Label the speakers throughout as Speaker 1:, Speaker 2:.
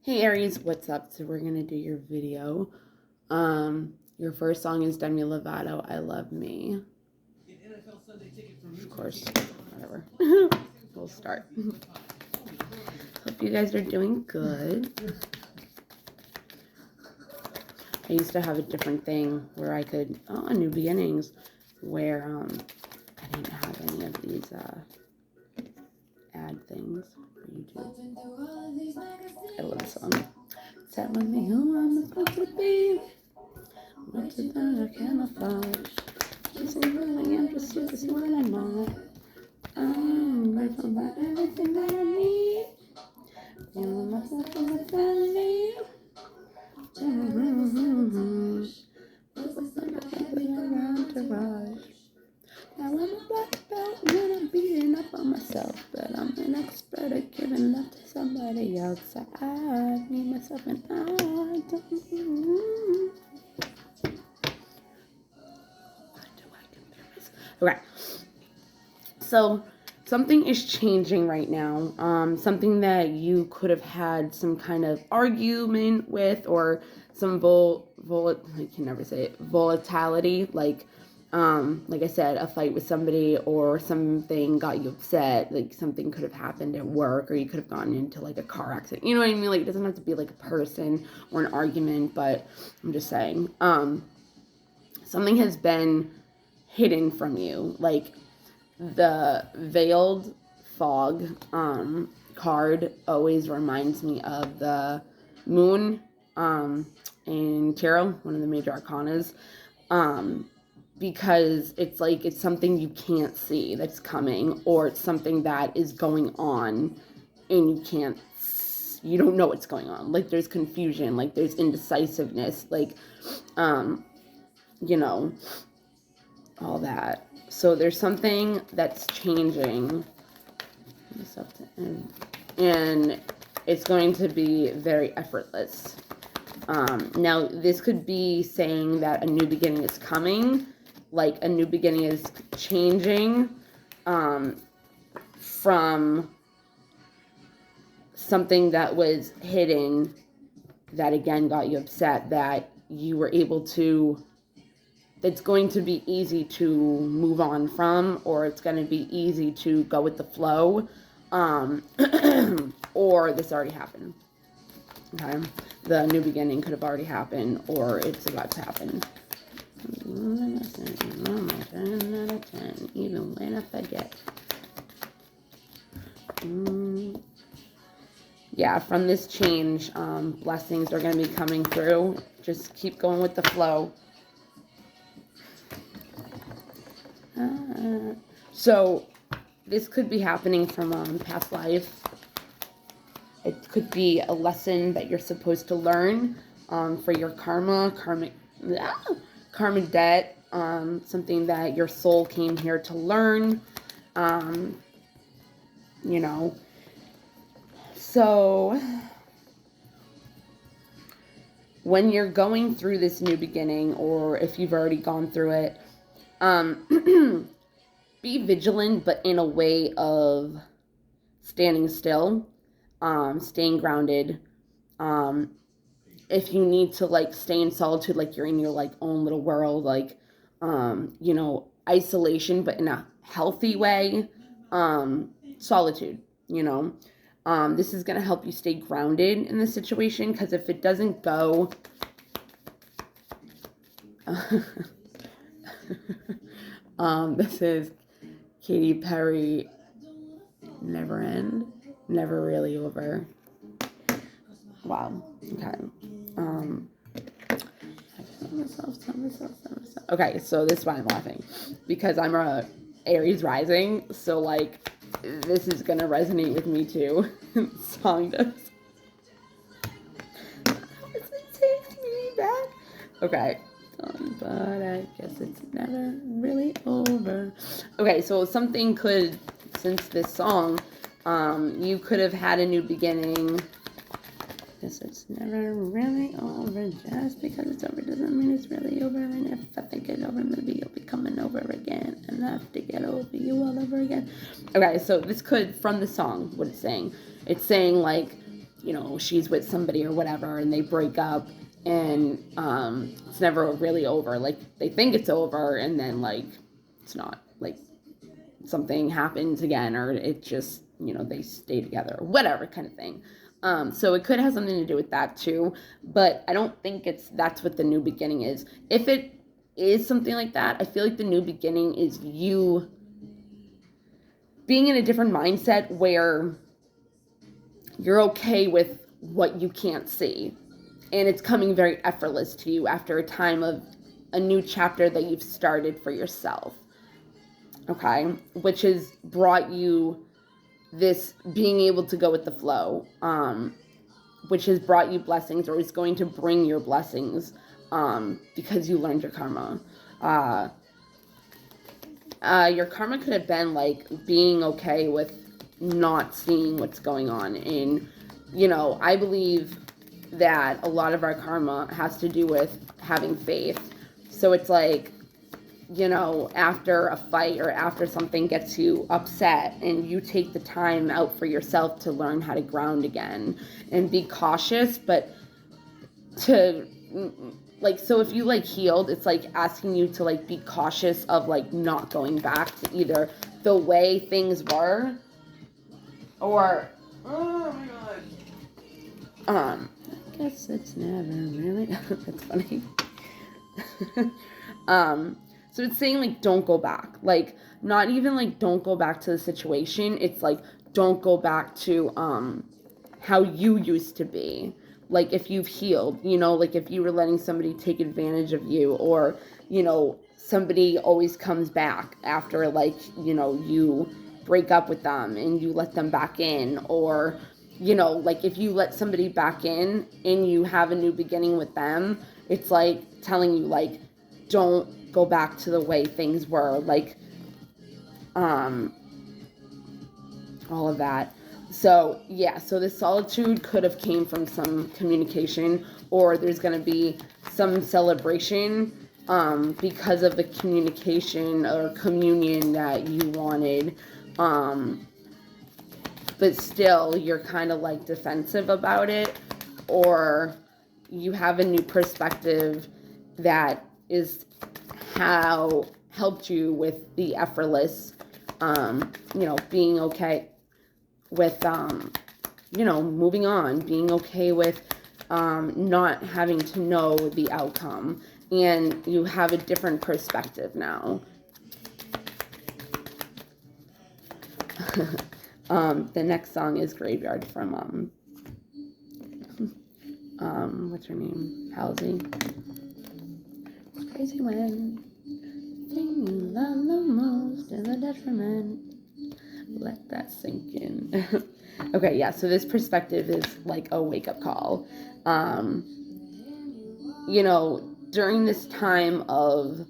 Speaker 1: Hey Aries, what's up? So we're gonna do your video. Your first song is Demi Lovato, I Love Me. Of course, whatever. We'll start. Hope you guys are doing good. I used to have a different thing where I could, New Beginnings, where I didn't have any of these ad things for YouTube. I love the song. Tell me who I'm supposed to be. What's it that I camouflage? Just who I am, just this is what I'm not. I'm grateful for everything that I need. Feeling myself in the family. Entourage. Now I'm a black belt when I'm beating up on myself, but I'm an expert at giving love to somebody else. I need myself and I don't. Okay, so something is changing right now. Something that you could have had some kind of argument with, or some I can never say it, volatility, like I said, a fight with somebody, or something got you upset, like something could have happened at work, or you could have gotten into like a car accident. You know what I mean? Like, it doesn't have to be like a person or an argument, but I'm just saying, something has been hidden from you. Like, the veiled fog card always reminds me of the moon in tarot, one of the major arcanas, because it's like it's something you can't see that's coming, or it's something that is going on and you don't know what's going on. Like, there's confusion, like there's indecisiveness, like all that. So there's something that's changing, and it's going to be very effortless. Now, this could be saying that a new beginning is coming, like a new beginning is changing from something that was hidden that, again, got you upset, that you were able to, it's going to be easy to move on from, or it's going to be easy to go with the flow, or this already happened. Okay, the new beginning could have already happened, or it's about to happen. 10 out of 10, even when I forget. Yeah, from this change, blessings are going to be coming through. Just keep going with the flow. So this could be happening from past life. It could be a lesson that you're supposed to learn for your karmic debt, something that your soul came here to learn, So when you're going through this new beginning, or if you've already gone through it, be vigilant, but in a way of standing still, staying grounded. If you need to, like, stay in solitude, like you're in your like own little world, like isolation, but in a healthy way, solitude, this is going to help you stay grounded in the situation, because if it doesn't go this is Katy Perry, Never End, Never Really Over. Wow. Okay. Okay, so this is why I'm laughing, because I'm a Aries rising, so like this is gonna resonate with me too. Song does. It takes me back. Okay. But I guess it's never really over. Okay, so something could, since this song, you could have had a new beginning. Guess it's never really over. Just because it's over doesn't mean it's really over. And if I think it's over, maybe you'll be coming over again, and I have to get over you all over again. Okay, so this could, from the song, what it's saying like, she's with somebody or whatever, and they break up, and it's never really over. Like, they think it's over, and then, like, it's not. Like, something happens again, or it just, they stay together, whatever kind of thing. So it could have something to do with that too, but I don't think that's what the new beginning is. If it is something like that, I feel like the new beginning is you being in a different mindset where you're okay with what you can't see, and it's coming very effortless to you after a time of a new chapter that you've started for yourself. Okay, which has brought you this being able to go with the flow, which has brought you blessings, or is going to bring your blessings, because you learned your karma. Your karma could have been like being okay with not seeing what's going on. And, I believe that a lot of our karma has to do with having faith. So it's like, after a fight or after something gets you upset, and you take the time out for yourself to learn how to ground again and be cautious, but to, like, so if you, like, healed, it's like asking you to, like, be cautious of, like, not going back to either the way things were, or, oh my god, I guess it's never really, that's funny. So it's saying, like, don't go back. Like, not even, like, don't go back to the situation. It's, like, don't go back to, how you used to be. Like, if you've healed, like, if you were letting somebody take advantage of you, or, somebody always comes back after, like, you break up with them and you let them back in, or, like, if you let somebody back in and you have a new beginning with them, it's, like, telling you, like, don't go back to the way things were, like, all of that. So, yeah, so this solitude could have came from some communication, or there's going to be some celebration, because of the communication or communion that you wanted, but still you're kind of, like, defensive about it, or you have a new perspective that is how helped you with the effortless, being okay with, moving on, being okay with, not having to know the outcome, and you have a different perspective now. The next song is Graveyard from, what's her name? Halsey. It's crazy when thing you love the most is a detriment. Let that sink in. Okay, yeah, so this perspective is like a wake-up call. During this time of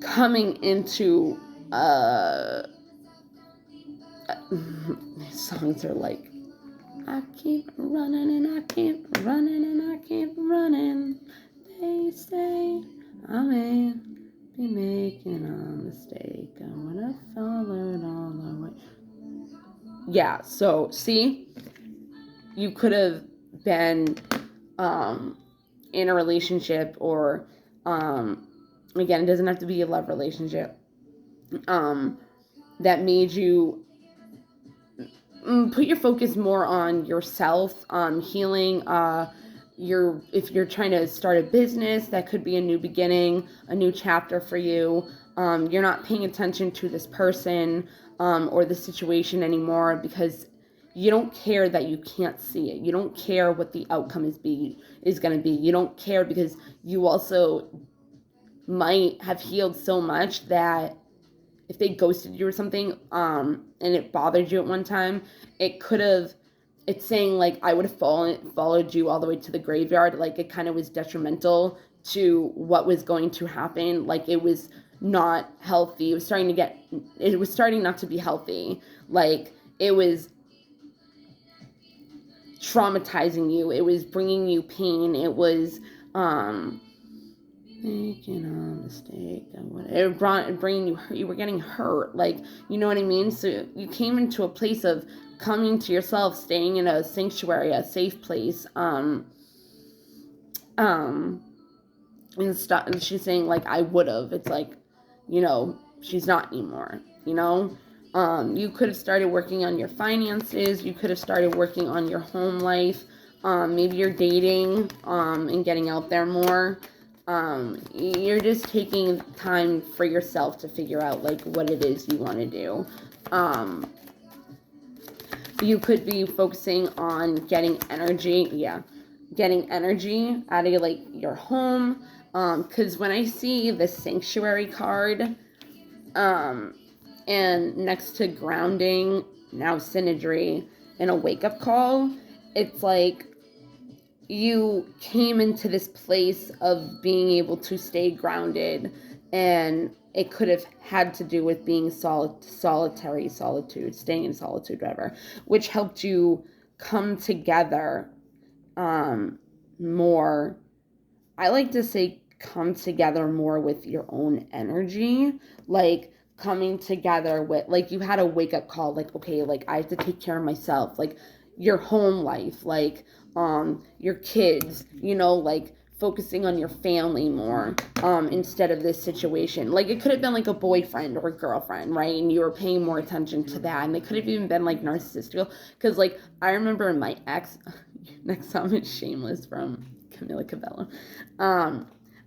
Speaker 1: coming into, these songs are like, I keep running and I keep running and I keep running. They say I may be making a mistake. I'm gonna follow it all the way. Yeah, so see, you could have been in a relationship, or again, it doesn't have to be a love relationship, that made you put your focus more on yourself, healing. If you're trying to start a business, that could be a new beginning, a new chapter for you. You're not paying attention to this person, or the situation anymore, because you don't care that you can't see it. You don't care what the outcome is going to be. You don't care because you also might have healed so much that if they ghosted you or something, and it bothered you at one time, it's saying, like, I would have followed you all the way to the graveyard. Like, it kind of was detrimental to what was going to happen. Like, it was not healthy. It was starting not to be healthy. Like, it was traumatizing you. It was bringing you pain. It was, making a mistake. You were getting hurt. Like, you know what I mean? So you came into a place of coming to yourself, staying in a sanctuary, a safe place. Um, and she's saying, like, I would have. It's like, she's not anymore. You could have started working on your finances. You could have started working on your home life. Maybe you're dating and getting out there more. You're just taking time for yourself to figure out, like, what it is you want to do. You could be focusing on getting energy out of like your home. Because when I see the sanctuary card, and next to grounding, now synodry, and a wake-up call, it's like you came into this place of being able to stay grounded, and it could have had to do with being solitude, staying in solitude, whatever, which helped you come together more. I like to say come together more with your own energy, like coming together with, like, you had a wake up call, like, okay, like, I have to take care of myself, like your home life, like your kids, like focusing on your family more instead of this situation. Like, it could have been like a boyfriend or a girlfriend, right? And you were paying more attention to that, and they could have even been like narcissistical, because like I remember my ex next time it's shameless from Camila Cabello.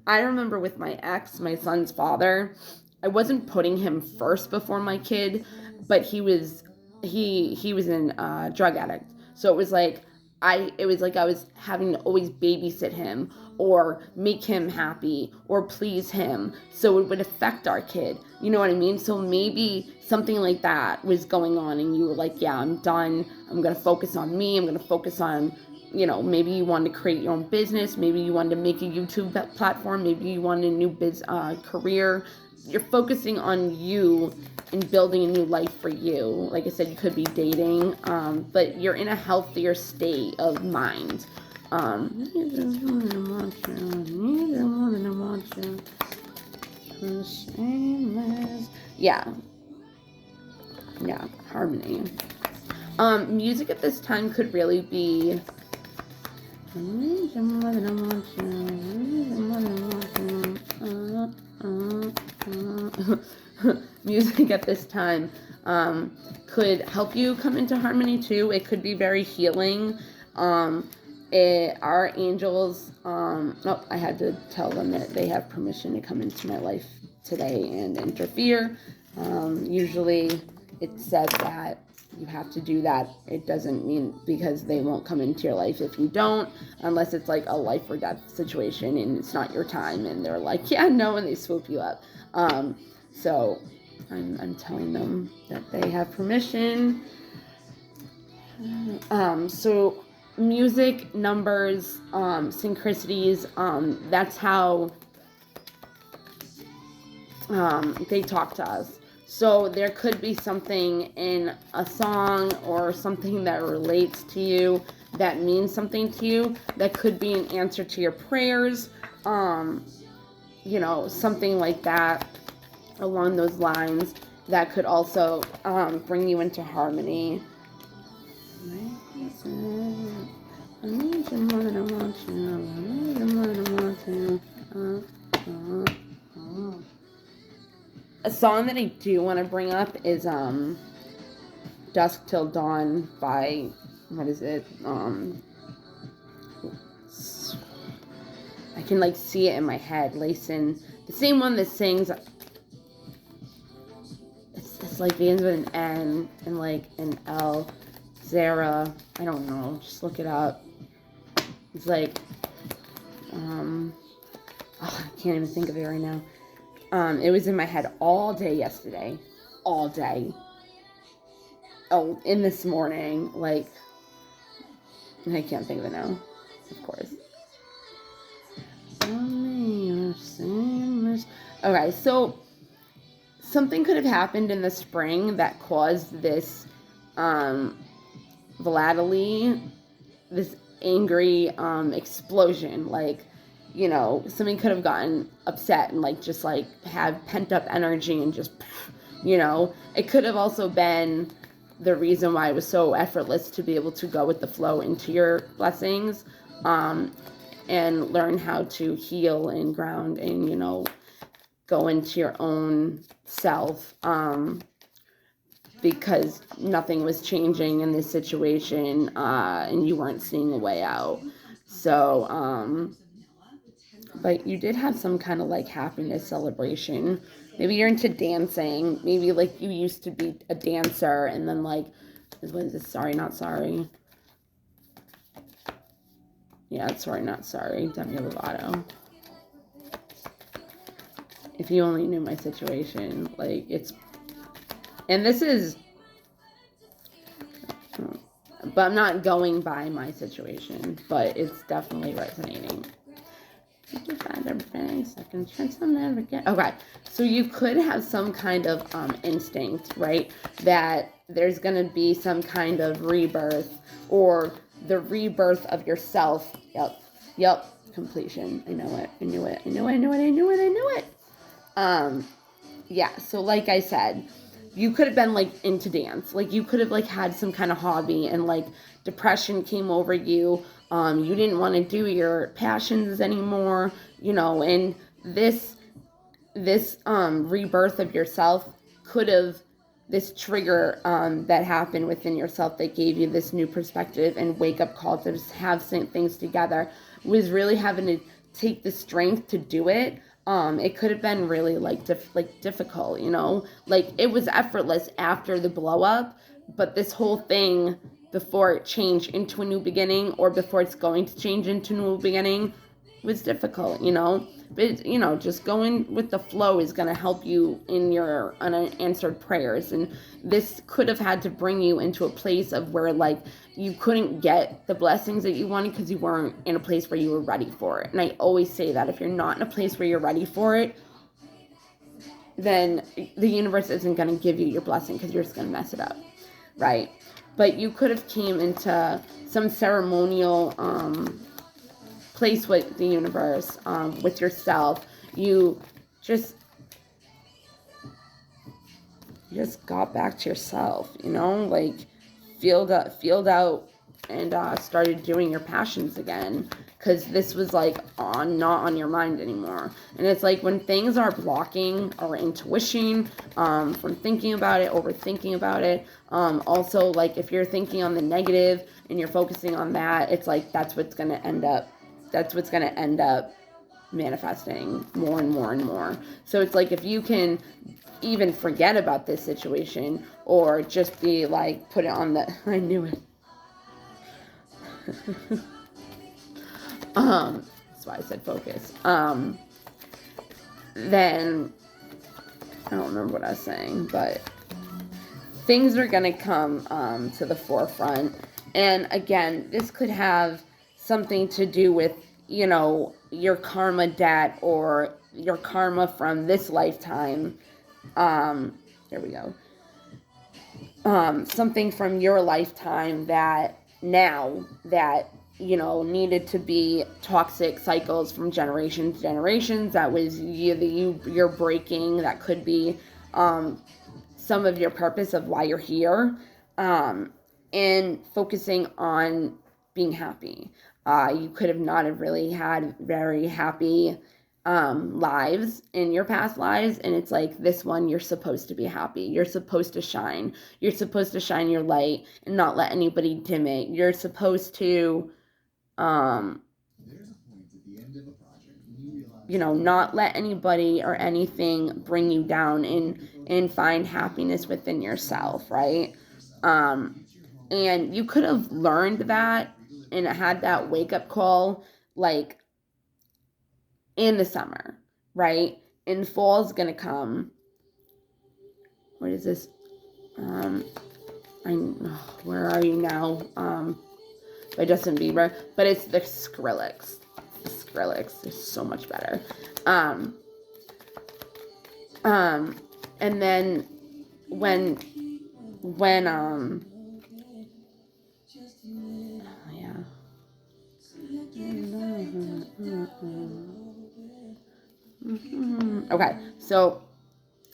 Speaker 1: I remember with my ex, my son's father, I wasn't putting him first before my kid, but he was a drug addict. So it was like I was having to always babysit him or make him happy or please him. So it would affect our kid. You know what I mean? So maybe something like that was going on, and you were like, yeah, I'm done. I'm going to focus on me. I'm going to focus on, maybe you wanted to create your own business. Maybe you wanted to make a YouTube platform. Maybe you wanted a new career. You're focusing on you and building a new life for you. Like I said, you could be dating, but you're in a healthier state of mind. Yeah, harmony. Music at this time could really be music at this time could help you come into harmony too. It could be very healing. Our angels, I had to tell them that they have permission to come into my life today and interfere. Usually it says that you have to do that. It doesn't mean because they won't come into your life if you don't, unless it's like a life or death situation and it's not your time, and they're like, yeah, no, and they swoop you up. So I'm telling them that they have permission. So music, numbers, synchronicities, that's how they talk to us. So there could be something in a song or something that relates to you, that means something to you, that could be an answer to your prayers, something like that along those lines, that could also bring you into harmony. I need you more than I want you. I need you more than I want you. A song that I do want to bring up is Dusk Till Dawn by, what is it? I can like see it in my head. Layson, the same one that sings. It's like begins with an N and like an L. Zara, I don't know. Just look it up. It's like, I can't even think of it right now. It was in my head all day yesterday. All day. Oh, in this morning. Like, I can't think of it now. Of course. Okay, so something could have happened in the spring that caused this volatile, this angry explosion. Like, you know, somebody could have gotten upset and like just like have pent up energy and just, you know, it could have also been the reason why it was so effortless to be able to go with the flow into your blessings, and learn how to heal and ground and, you know, go into your own self, because nothing was changing in this situation, and you weren't seeing a way out. So, but you did have some kind of like happiness celebration. Maybe you're into dancing. Maybe like you used to be a dancer and then like, what is this? Sorry, not sorry. Yeah, it's sorry, not sorry. Demi Lovato. If you only knew my situation, like it's, and this is, but I'm not going by my situation, but it's definitely resonating. Second chance I'll never get. Okay, so you could have some kind of instinct, right? That there's gonna be some kind of rebirth or the rebirth of yourself. Yep. Completion. I know it. I knew it. I knew it. I knew it. I knew it. I knew it. Yeah. So like I said, you could have been like into dance. Like you could have like had some kind of hobby and like depression came over you. You didn't want to do your passions anymore, you know, and this rebirth of yourself could have, this trigger that happened within yourself that gave you this new perspective and wake up call to just have things together was really having to take the strength to do it. It could have been really like difficult, you know, like it was effortless after the blow up, but this whole thing before it changed into a new beginning or before it's going to change into a new beginning was difficult, you know. But, you know, just going with the flow is going to help you in your unanswered prayers. And this could have had to bring you into a place of where, like, you couldn't get the blessings that you wanted because you weren't in a place where you were ready for it. And I always say that if you're not in a place where you're ready for it, then the universe isn't going to give you your blessing because you're just going to mess it up, right? But you could have came into some ceremonial place with the universe, with yourself. You just got back to yourself, you know, like filled out and started doing your passions again, because this was like not on your mind anymore. And it's like when things are blocking our intuition, from thinking about it, overthinking about it, also like if you're thinking on the negative and you're focusing on that, it's like that's what's going to end up manifesting more and more and more. So it's like if you can even forget about this situation or just be like, put it on the, I knew it. That's why I said focus. Then I don't remember what I was saying, but things are gonna come to the forefront. And again, this could have something to do with, you know, your karma debt or your karma from this lifetime. There we go. Something from your lifetime that now that, you know, needed to be toxic cycles from generation to generations. That was you're breaking. That could be some of your purpose of why you're here, and focusing on being happy. You could have not have really had very happy lives in your past lives, and it's like this one, you're supposed to be happy. You're supposed to shine. You're supposed to shine your light and not let anybody dim it. You're supposed to, you know, not let anybody or anything bring you down, and find happiness within yourself, right? And you could have learned that and had that wake up call like in the summer, right? And fall's gonna come. What is this? Where Are You Now? By Justin Bieber, but it's the Skrillex. The Skrillex is so much better. And then when yeah. Okay, so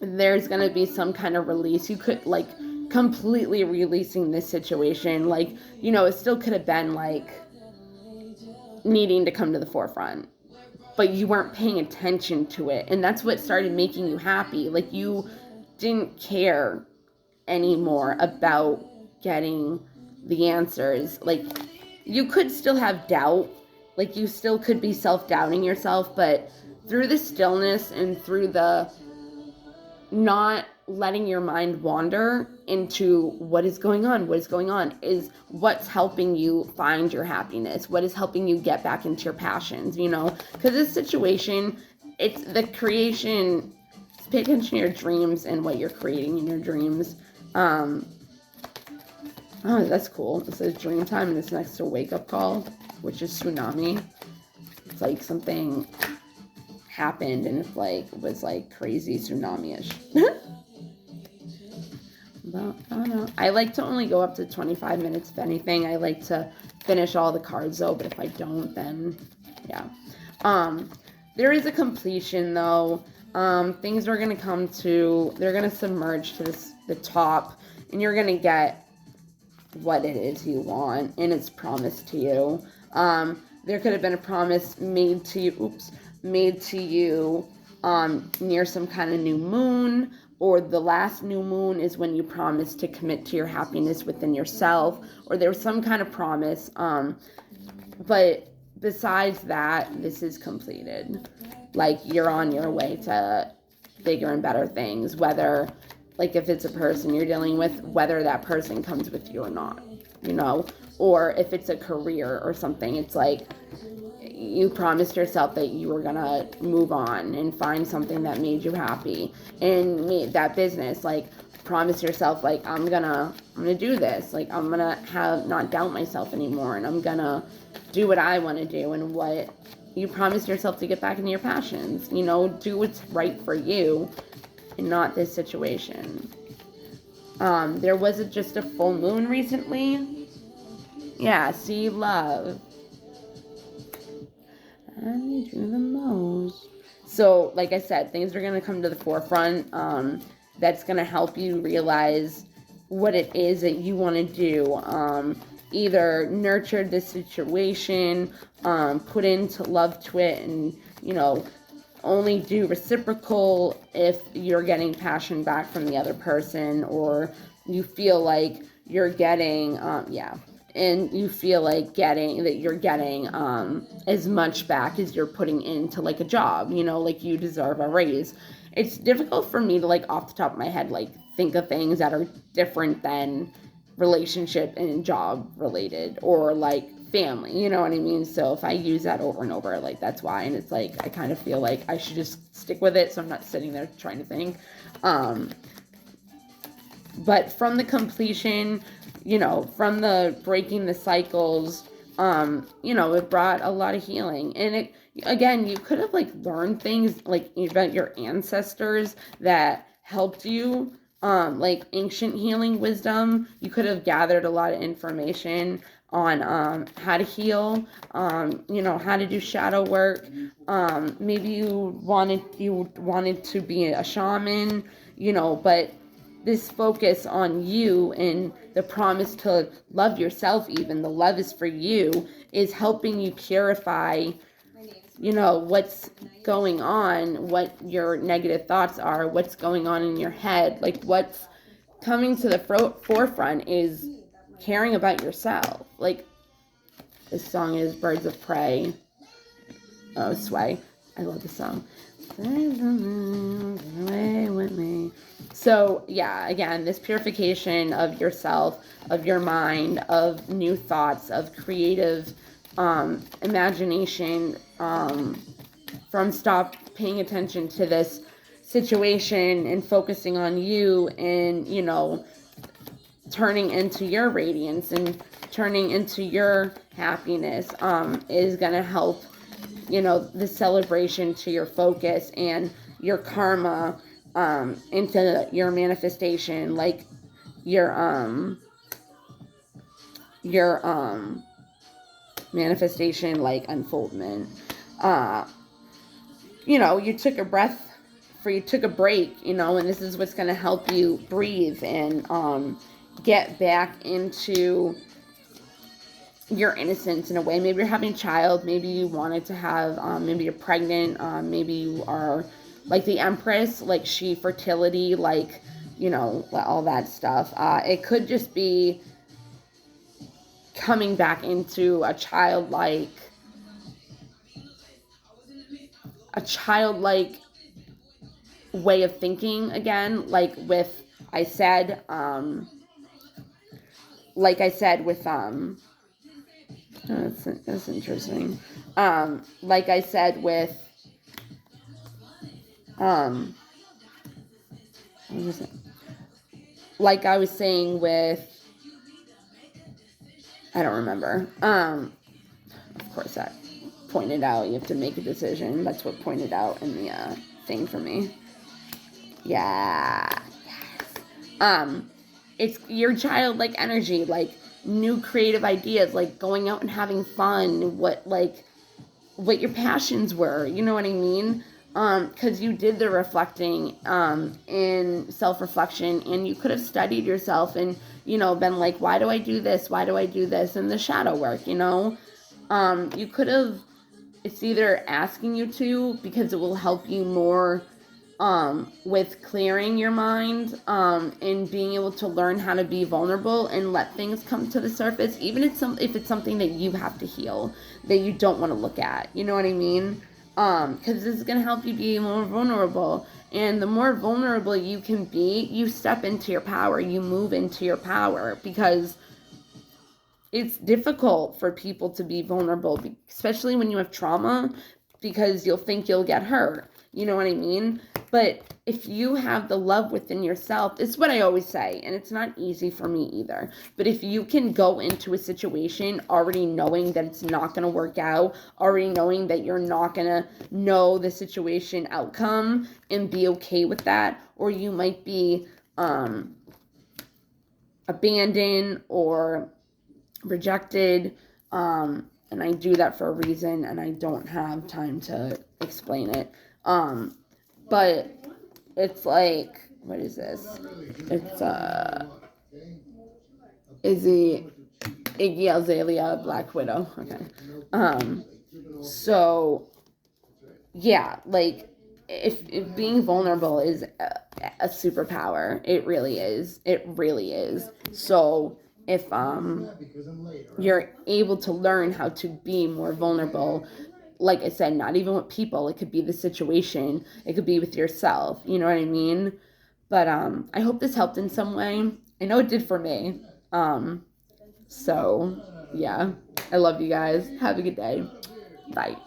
Speaker 1: there's going to be some kind of release. You could, like, completely releasing this situation. Like, you know, it still could have been, like, needing to come to the forefront, but you weren't paying attention to it. And that's what started making you happy. Like, you didn't care anymore about getting the answers. Like, you could still have doubt. Like, you still could be self-doubting yourself, but through the stillness and through the not letting your mind wander into what is going on is what's helping you find your happiness, what is helping you get back into your passions, you know, because this situation, it's the creation. Pay attention to your dreams and what you're creating in your dreams. Oh, that's cool. It says dream time and it's next to wake up call, which is tsunami. It's like something happened and it's like was like crazy tsunami-ish. But I like to only go up to 25 minutes if anything. I like to finish all the cards though, but if I don't, then yeah. There is a completion though. Things are gonna come to, they're gonna submerge to the top, and you're gonna get what it is you want, and it's promised to you. There could have been a promise made to you, near some kind of new moon, or the last new moon is when you promise to commit to your happiness within yourself, or there was some kind of promise. But besides that, this is completed. Like, you're on your way to bigger and better things, whether, like, if it's a person you're dealing with, whether that person comes with you or not, you know, or if it's a career or something, it's like you promised yourself that you were gonna move on and find something that made you happy, and that business, like, promise yourself, like, I'm gonna do this, like, I'm gonna not doubt myself anymore, and I'm gonna do what I want to do, and what you promise yourself to get back into your passions, you know, do what's right for you and not this situation. There was just a full moon recently. Yeah, see, love. I need you the most. So, like I said, things are going to come to the forefront. That's going to help you realize what it is that you want to do. Either nurture this situation, put into love to it, and, you know, only do reciprocal if you're getting passion back from the other person, or you feel like you're getting, and you feel like you're getting as much back as you're putting into, like, a job, you know, like, you deserve a raise. It's difficult for me to, like, off the top of my head, like, think of things that are different than relationship and job related, or like family, you know what I mean? So if I use that over and over, like, that's why. And it's like, I kind of feel like I should just stick with it, so I'm not sitting there trying to think. But from the completion, you know, from the breaking the cycles, you know, it brought a lot of healing. And it, again, you could have, like, learned things, like, about your ancestors that helped you, like ancient healing wisdom. You could have gathered a lot of information on how to heal, you know, how to do shadow work. Maybe you wanted to be a shaman, you know, but this focus on you and the promise to love yourself, even the love is for you, is helping you purify, you know, what's going on, what your negative thoughts are, what's going on in your head. Like, what's coming to the forefront is caring about yourself. Like, this song is Birds of Prey. Oh, Sway. I love the song. Away with me. So, yeah, again, this purification of yourself, of your mind, of new thoughts, of creative imagination, from stop paying attention to this situation and focusing on you, and, you know, turning into your radiance and turning into your happiness, is going to help, you know, the celebration to your focus and your karma, into your manifestation, like your manifestation, like unfoldment. Uh, you know, you took a breath you took a break, you know, and this is what's going to help you breathe and get back into your innocence in a way. Maybe you're having a child, maybe you wanted to have, maybe you're pregnant, maybe you are like the Empress, like she fertility, like, you know, all that stuff. It could just be coming back into a childlike way of thinking again, like with I said, like I said with that's interesting. Like I said with what was it? Like I was saying with I don't remember. Of course that pointed out you have to make a decision. That's what pointed out in the thing for me. Yeah. It's your childlike energy, like new creative ideas, like going out and having fun, what your passions were, you know what I mean? Because you did the reflecting in self-reflection, and you could have studied yourself and, you know, been like, why do I do this? Why do I do this? And the shadow work, you know? You could have, it's either asking you to because it will help you more with clearing your mind and being able to learn how to be vulnerable and let things come to the surface, even if it's something that you have to heal, that you don't want to look at. You know what I mean? Because this is going to help you be more vulnerable. And the more vulnerable you can be, you step into your power, you move into your power, because it's difficult for people to be vulnerable, especially when you have trauma, because you'll think you'll get hurt. You know what I mean? But if you have the love within yourself, it's what I always say, and it's not easy for me either. But if you can go into a situation already knowing that it's not going to work out, already knowing that you're not going to know the situation outcome and be okay with that, or you might be abandoned or rejected, and I do that for a reason, and I don't have time to explain it. But it's like, what is this? It's Iggy Azalea, Black Widow. Okay. So yeah, like if being vulnerable is a superpower, it really is. It really is. So if you're able to learn how to be more vulnerable, like I said, not even with people, it could be the situation, it could be with yourself, you know what I mean? But I hope this helped in some way. I know it did for me. So yeah, I love you guys. Have a good day. Bye.